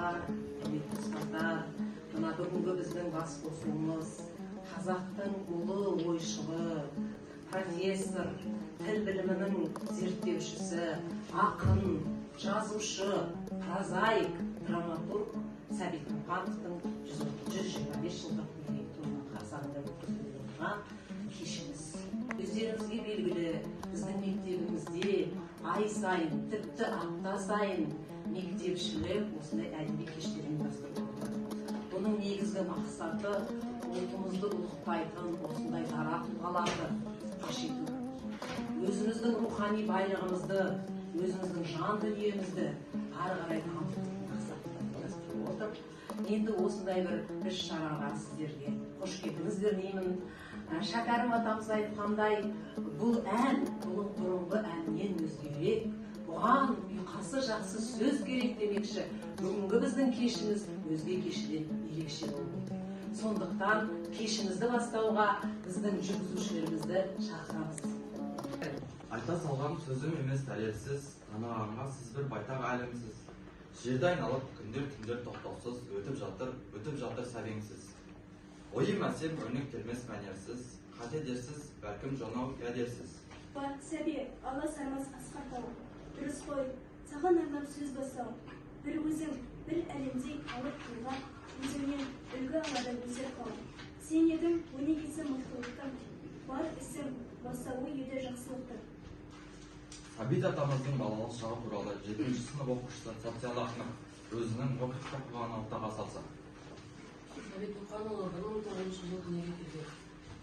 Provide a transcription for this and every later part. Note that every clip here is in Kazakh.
ағалар, құрметті ұстаздар, мына бүгінгі біздің бас қосуымыз қазақтың ұлы ойшылы, профессор, тіл білімінің зерттеушісі, ақын, жазушы, прозаик, драматург Сәбит Мұқановтың 125 жылдық мерейтойының қарсаңында өткізіліп отырған кешіміз. Өздеріңізге белгілі, біздің мектебімізде ай сайын, тіпті апта сайын мектепшілер осындай әдеби кештер ұйымдастырып отыр. Бұның негізгі мақсаты ұлтымызды ұлықтайтын осындай дара тұлғаларды паш ету. Өзіміздің рухани байлығымызды, өзіміздің жан дүниемізді ары қарай дамыту мақсатында ұйымдастырып отыр. Енді осындай бір іс-шараға сіздерге қош келдіңіздер деймін. Шәкәрім атамыз айтқандай, бұл ән, бұл бұрынғы әннен өзгерек, бұған ұйқасы жақсы сөз керек демекші, бүгінгі біздің кешіміз өзге кешіден ерекше болды. Сондықтан кешімізді бастауға біздің жүргізушілерімізді шақырамыз. Айта салған сөзім емес дәлелсіз, танығанға сіз бір байтақ әлемсіз. Жерді айналып, күндер тоқтаусыз өтіп жатыр сәбеңсіз. Ойым әсем, өрнек келмес мәнерсіз, қате дерсіз, бәлкім жонау кәдерсіз. Бар, сәбе, алла сармас асқар тау. Дұрыс қой, саған арнап сөз бастау. Бір өзің, бір әлемдей алып тұлға, өзіңнен үлгі алады өзер қау. Сен едің өнегесі мықтылықтың, бар ісің бастауы еді жақсылықтың. Сәбит атамыздың балалық шағы туралы 7-ші сынып оқушысы социологтың өзінің оқытып оқығанын ортаға салса. Сәбит Мұқанұлы 1900 жылы дүниеге келген.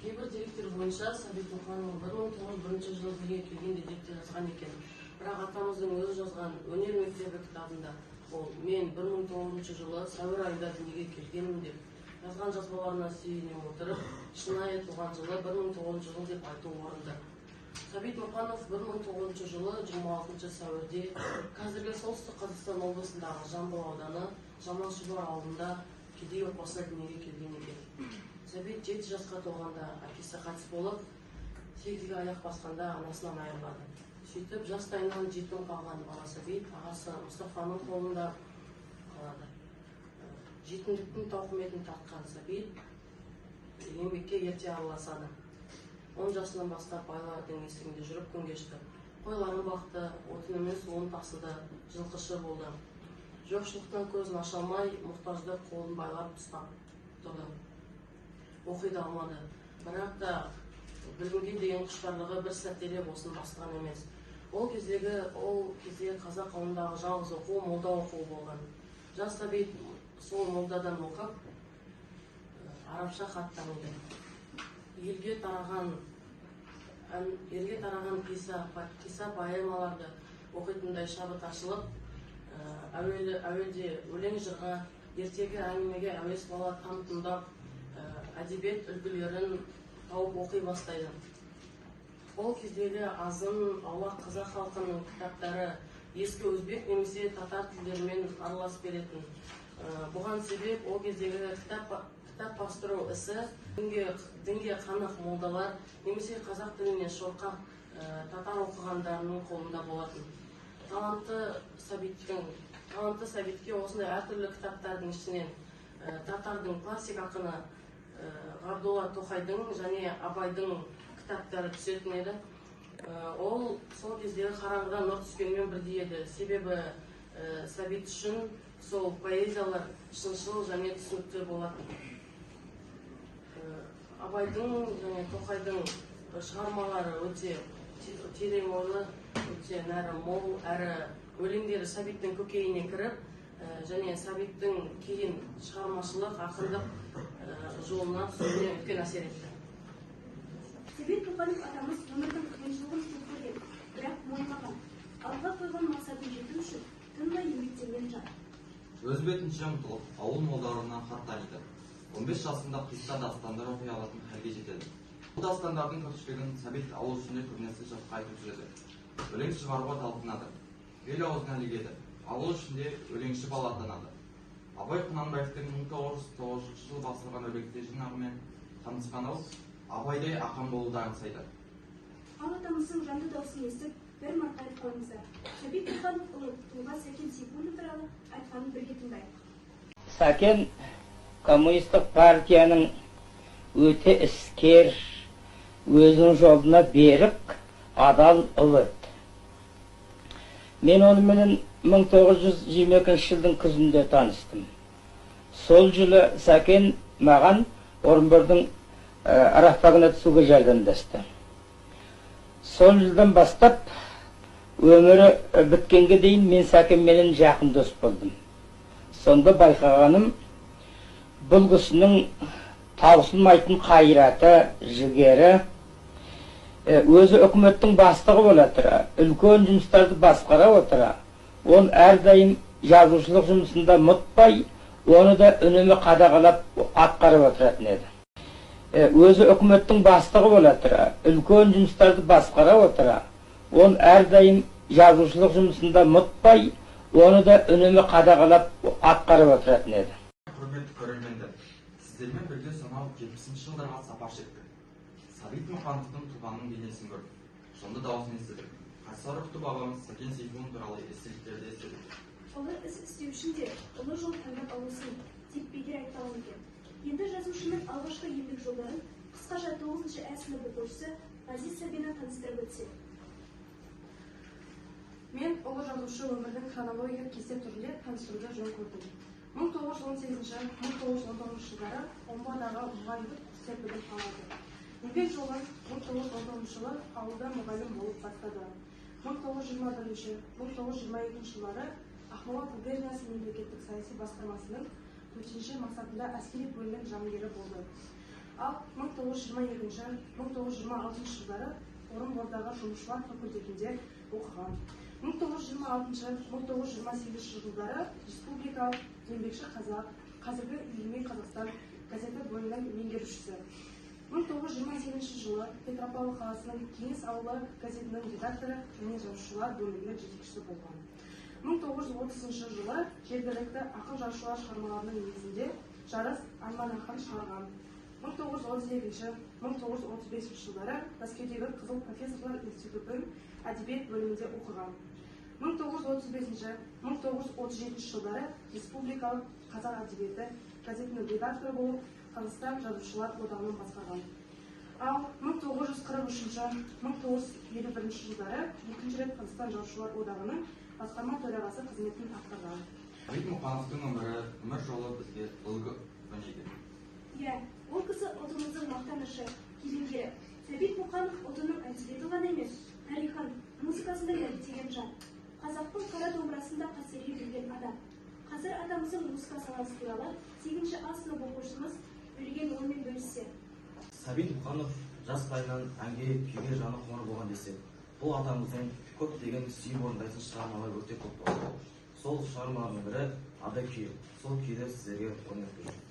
Кейбір деректер бойынша Сәбит Мұқанұлы 1901 жылы дүниеге келген деп жазған екен. Бірақ атамыздың өзі жазған өнер мектебі кітабында ол мен 1900 жылы сәуір айында дүниеге келгенмін деп жазған жазбаларына сүйене отырып, шынайы туған жылы 1900 жыл деп айту орынды. Сәбит Мұқанов 1900 жылы 26 сәуірде қазіргі солтүстік Қазақстан облысындағы Жамбыл ауданы Жаман-Шұбар ауылында кедей отбасында дүниеге келген екен. Сәбит 7 жасқа толғанда әкесі қайтыс болып, 8-ге аяқ басқанда анасынан айырылады. Сөйтіп жастайынан жетім қалған бала Сәбит ағасы Мұстафаның қолында қалады. Жетімдіктің тауқыметін тартқан Сәбит еңбекке ерте араласады. 10 жасынан бастап байлардың есігінде жүріп күн кешті. Қойларын бақты, отынымен суын тасыды, жылқышы болды. Жоқшылықтан көзін аша алмай, мұқтаждық қолын байлап ұстап тұрды. Оқи да алмады. Бірақ та білімге деген құштарлығы бір сәтте болсын бастаған емес. Ол кезде қазақ қауымындағы жалғыз оқу молда оқу болған. Жас Сәбит сол молдадан оқып, арабша хат таниды. Елге тараған қиса поэмаларды оқитындай шабыт ашылып, әуелде өлең жырға, ертегі әңгімеге әуес бала там тыңдап, әдебиет үлгілерін тауып оқи бастайды. Ол кездегі азын аулақ қазақ халқының кітаптары ескі өзбек немесе татар тілдерімен араласып беретін. Бұған себеп ол кездегі кітап бастыру ісі дінге қанық молдалар немесе қазақ тіліне шорқақ татар оқығандарының қолында болатын. Талантты Сәбитке осындай әртүрлі кітаптардың ішінен татардың классик ақыны Ғабдолла Тоқайдың және Абайдың кітаптары түсетін еді. Ол сол кездегі қараңғыда нұр түскенмен бірдей еді. Себебі Сәбит үшін сол поэзиялар шыншыл және түсінікті болатын. Абайдың және Тоқайдың шығармалары өте терең ойлы, өте нәрі мол, әрі өлеңдері Сәбиттің көкейіне кіріп, және Сәбиттің кейін шығармашылық, ақындық жолына түсуіне үлкен әсер етті. Сәбит Мұқанов атамыз өмірдің қиыншылығын көп көрген, бірақ мойымаған. Алға қойған мақсатын жету үшін тынбай еңбектенген жан. Өз бетінше ұмтылып, ауыл молдарынан хат таниды. 15 жасында қисса дастандар оқи алатын халге жетеді. Бұл дастандардың көпшілігін Сәбит ауыл ішінде көбінесе жұртқа айтып жүреді. Өлеңші шығаруға талпынады. Ел аузына ілігеді. Ауыл ішінде өлеңші бала атанады. Абай Құнанбаевтың 1909 жылы басылған өлеңдер жинағымен танысқан ол Абайдай ақын болуды аңсайды. Ал атамыздың жанды дауысын естіп, бір марқайып қойыңыздар. Сәбит Мұқанов ұлы тұлға Сәкен Сейфуллин туралы айтқанын бірге тыңдайық. Сәкен коммунистік партияның өте іскер, өзінің жолына берік, адал ұлы еді. Мен онымен 1922 жылдың күзінде таныстым. Сол жылы Сәкен маған Орынбордың рахбагына түсуге жәрдемдесті. Сол жылдан бастап өмірі біткенге дейін мен Сәкенменен жақын дос болдым. Сонда байқағаным, бұл кісінің таусылмайтын қайраты, жігері, өзі үкіметтің бастығы бола тұра, үлкен жұмыстарды басқара отыра, ол әрдайым жазушылық жұмысында мұтпай, оны да үнемі қадағалап атқарып отыратын еді. Өзі үкіметтің бастығы бола тұра, үлкен жұмыстарды басқара отыра, ол әрдайым жазушылық жұмысында мұтпай, оны да үнемі қадағалап атқарып отыратын еді. Құрметті көрермендер, сіздермен бірге сонау 70-ші жылдарға сапар шектік. Сәбит Мұқановтың туғанының бейнесін көрдік. Сонда дауысын естідік. Қайсаровты бабамыз Сәкен Сейфуллин туралы естеліктерді естідік. Ұлы іс істеу үшін де ұлы жол таңдап алусын тек бекер айта алмай екен. Енді жазушының алғашқы еңбек жолдарын қысқаша 9-шы Ә сынып оқушысы Ғазиз Сәбина таныстырып өтсе. Мен ұлы жазушы өмірдің хронологиялық кесте түрінде таныстыруды жөн көрдім. 1918-1919 жылдары Омбыдағы мұғалімдік курста білім алады. Еңбек жолын 1919 жылы ауылда мұғалім болып бастады. 1921-1922 жылдары Ақмола губерниясы мемлекеттік саяси басқармасының 4-ші мақсатында әскери бөлімнің жауынгері болды. Ал 1922-1926 жылдары Орынбордағы жұмысшылар факультетінде оқыған. 1926-1928 жылдары Республикалық еңбекші қазақ, қазіргі Егемен Қазақстан газеті бөлімінің меңгерушісі. 1928 жылы Петропавл қаласының Кеңес ауылы газетінің редакторы және жазушылар бөлімінің жетекшісі болған. 1930 жылы жергілікті ақын-жазушылар шығармаларының негізінде жарыс альманахын шығарған. 1932-1935 жылдары Мәскеудегі Қызыл профессорлар институтының әдебиет бөлімінде оқыған. 1935-1937 жылдары Республикалық қазақ әдебиеті газетінің редакторы болып Қазақстан жазушылар одағының басқарған. Ал 1943-1951 жылдары екінші рет Қазақстан жазушылар одағының басқарма төрағасы қызметін атқарған. Сәбит Мұқановтың өмір жолы бізге үлгі өнеге. Иә, ол кісі ұлтымыздың мақтанышы, кемеңгері. Сәбит Мұқанов ұлтының әдебиеті ғана емес, тарихын, музыкасын да дәріптеген жан. Қазақтың қара домбырасында қастерлей білген адам. Қазір атамыздың музыка саласы туралы 8-ші А сынып оқушымыз білген оймен бөліссе. Сәбит Мұқанов жас байынан әнге, күйге жаны құмар болған десек, бұл атамыздың көптеген сүйіп орындайтын шығармалар өте көп болды. Сол шығармалардың бірі Ада күйі. Сол күйді сіздерге ойнап беремін.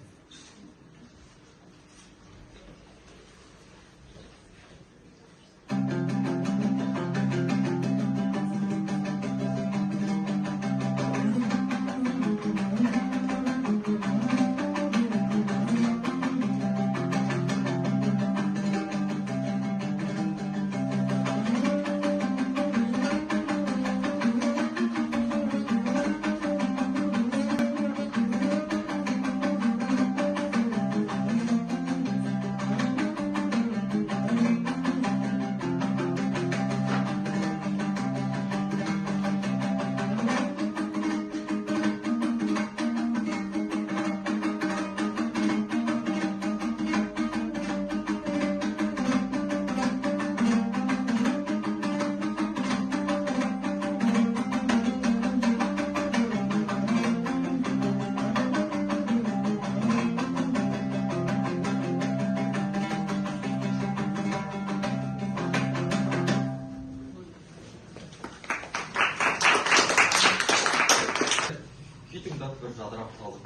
бір жадырап қалдық.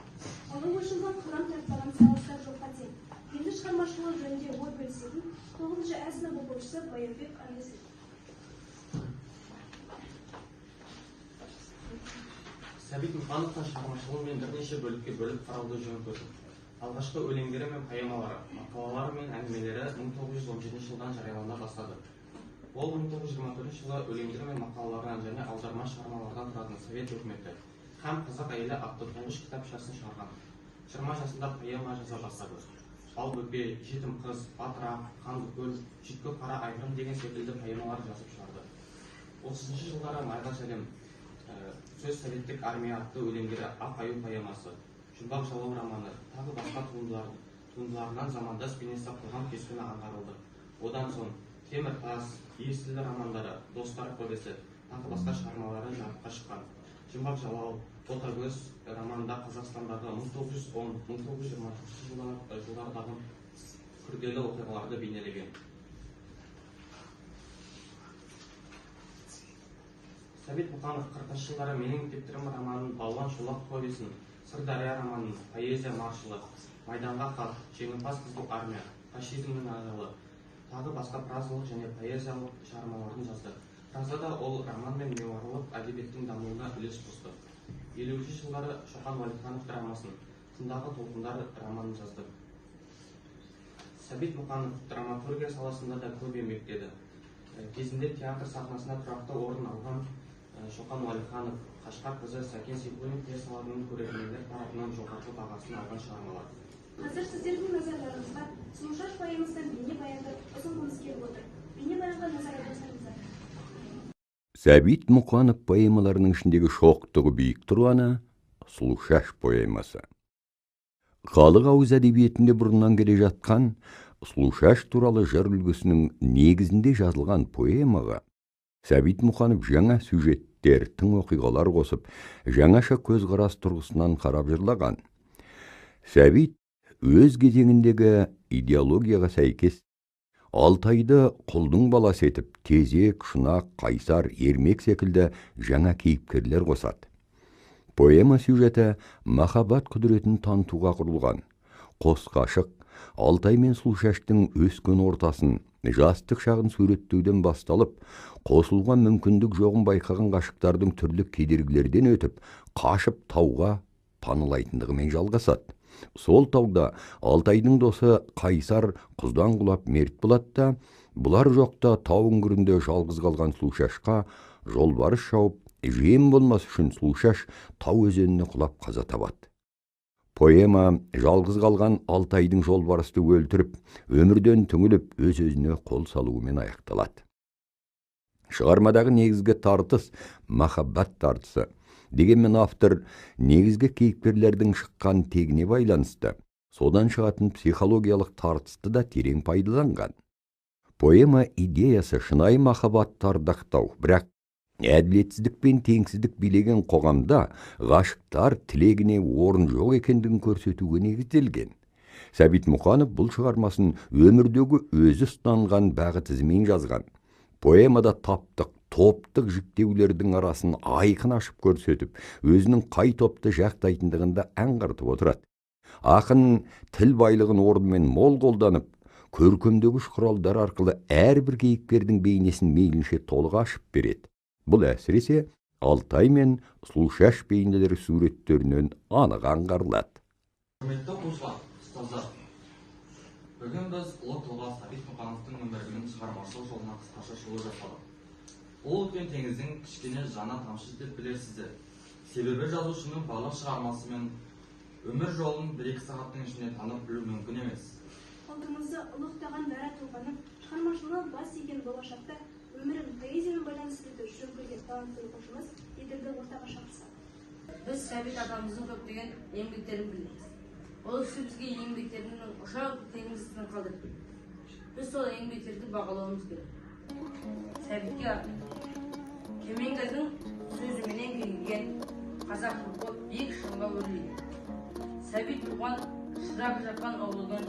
Ұлы ойшылдан қыран тартпаған салыстар жоққа тең. Енді шығармашылығы жөнінде ой бөлісетін 9-ші Ә сынып оқушысы Байырбек Аңдесов. Сәбит Мұқановтың шығармашылығын бірнеше бөлікке бөліп қарауды жөн көрдім. Алғашқы өлеңдері мен поэмалары, мақалалары мен әңгімелері 1917 жылдан жариялана бастады. Ол 1924 жылы өлеңдері мен мақалаларынан және аударма шығармалардан тұратын Совет өкіметі һәм қазақ әйелі атты тұңғыш кітапшасын шығарған. 20 жасында поэма жаза бастады. Балбөпе, жетім қыз, батырақ, қанды көл, шүйткө қара айғырым деген секілді поэмалар жазып шығарды. 30 жылдары Майға сәлем, сөз советтік армия атты өлеңдері Ақ аю поэмасы, Жұмбақ жалау романы, тағы басқа туындыларынан замандас бейнесі қоғам кескіні аңғарылды. Одан соң Темір тас, естілі романдары, Достар повесі, тағы басқа шығармалары жарыққа шыққан. Жұмбақ жалау, Ботагөз романында Қазақстандағы 1910-1920 жылдардағы күрделі оқиғаларды бейнелеген. Сәбит Мұқанов 40 жылдары Менің мектептерім романын, Балуан шолақ повесін, Сырдария романын, поэзия маршылы, Майданға хат, Жеңімпаз қызыл армия, Фашизмнің ажалы, тағы басқа прозалық және поэзиялық шығармаларын жазды. Прозада ол роман мен мемуарлық әдебиеттің дамуына үлес қосты. 50 жылдары Шоқан Уәлиханов драмасын, Тыңдағы толқындар романын жазды. Сәбит Мұқанов драматургия саласында да көп еңбектеді. Кезінде театр сахнасына тұрақты орын алған Шоқан Уәлиханов, Қашқар қызы, Сәкен Сейфуллин пьесаларының көрермендер тарапынан жоғары бағасын алған шығармалар. Қазір сіздердің назарларыңызға Сұлушаш поэмасынан бейнебаянды ұсынғымыз келіп отыр. Бейнебаянға назар аударсаңыздар. Сәбит Мұқанов поэмаларының ішіндегі шоқтығы биік тұрғаны Сұлушаш поэмасы. Халық ауыз әдебиетінде бұрыннан келе жатқан Сұлушаш туралы жыр үлгісінің негізінде жазылған поэмаға Сәбит Мұқанов жаңа сюжеттер, тың оқиғалар қосып, жаңаша көзқарас тұрғысынан қарап жырлаған. Сәбит өз кезеңіндегі идеологияға сәйкес Алтайды құлдың баласы етіп, Тезек, Шұнақ, Қайсар, Ермек секілді жаңа кейіпкерлер қосады. Поэма сюжеті махаббат құдіретін танытуға құрылған. Қос ғашық Алтай мен Сұлушаштың өскен ортасын, жастық шағын суреттеуден басталып, қосылған мүмкіндік жоғын байқаған ғашықтардың түрлі кедергілерден өтіп, қашып тауға панылайтындығымен жалғасады. Сол тауда Алтайдың досы Қайсар құздан құлап мерт болады да, бұлар жоқта тау үңгірінде жалғыз қалған Сұлушашқа жолбарыс шауып, жем болмас үшін Сұлушаш тау өзеніне құлап қаза табады. Поэма жалғыз қалған Алтайдың жолбарысты өлтіріп, өмірден түңіліп, өз-өзіне қол салуымен аяқталады. Шығармадағы негізгі тартыс махаббат тартысы. Дегенмен автор негізгі кейіпкерлердің шыққан тегіне байланысты, содан шығатын психологиялық тартысты да терең пайдаланған. Поэма идеясы шынайы махаббатты ардақтау, бірақ әділетсіздік пен теңсіздік билеген қоғамда ғашықтар тілегіне орын жоқ екендігін көрсетуге негізделген. Сәбит Мұқанов бұл шығармасын өмірдегі өзі ұстанған бағыт ізімен жазған. Поэмада таптық, топтық жіктеулердің арасын айқын ашып көрсетіп, өзінің қай топты жақтайтындығында аңғартып отырады. Ақын тіл байлығын орнымен мол қолданып, көркемдегіш құралдар арқылы әрбір кейіпкердің бейнесін мейлінше толық ашып береді. Бұл әсіресе Алтай мен Сұлушаш бейнелері суреттерінен анық аңғарылады. Құрметті оқушылар, ұстаздар, бүгін біз ұлы тұлға Сәбит Мұқановтың өмірінің шығармашылық жолына қысқаша шолу жасадық. Ол үлкен теңіздің кішкене жаңа тамшы деп білерсіздер. Себебі жазушының барлық шығармасы мен өмір жолын 1-2 сағаттың ішінде танып білу мүмкін емес. Алдымызда ұлықтаған дара тұлғаның шығармашылығы бас иген болашақта өмірін поэзиямен байланыстыруды жөн көрген талантты оқушымыз Еділді ортаға шақырсақ. Біз Сәбит атамыздың көптеген еңбектерін білеміз. Ол кісі бізге еңбектерінің ұшақ теңізін қалдырды. Біз сол еңбектерді бағалауымыз керек. Сәбитке Кемеңгердің сөзіменен келген қазақ рухы биік шыңға өрлейді. Сәбит туған шырақ жаққан ұлыдың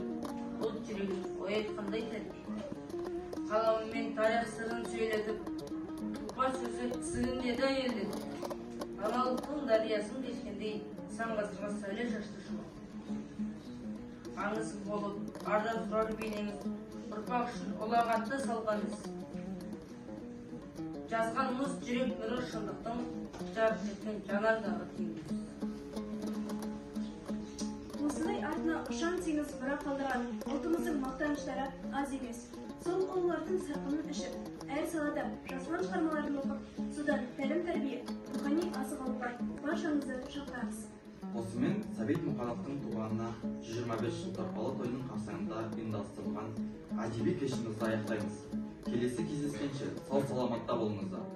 ұлт жүрегін оятқандай тәрбие. Қаламымен тарих сырын сөйлетіп, тұлпар сөзі сіңдеді әйелден. Даналықтың дариясын кешкендей сан ғасырға сәуле шашты шуақ. Аңыз болып, арда тұрар бейнеңіз, ұрпақ үшін ұлағатты салғаныз. Жазғанымыз жүрек нұры шындықтың жарық еткен жанардағы теңіз. Осылай артына ұшан теңіз мұра қалдырған ұлтымыздың мақтаныштары аз емес. Сол ұлылардың сарқынын ішіп, әр салада жазған шығармаларын оқып, содан тәлім тәрбие, рухани азық алуға баршаңызды шақырамыз. осымен Сәбит Мұқановтың туғанына 125 жыл торқалы тойының қарсаңында ұйымдастырылған әдеби кешімізді аяқтаймыз. Келесі кездескенше сау саламатта болыңыздар.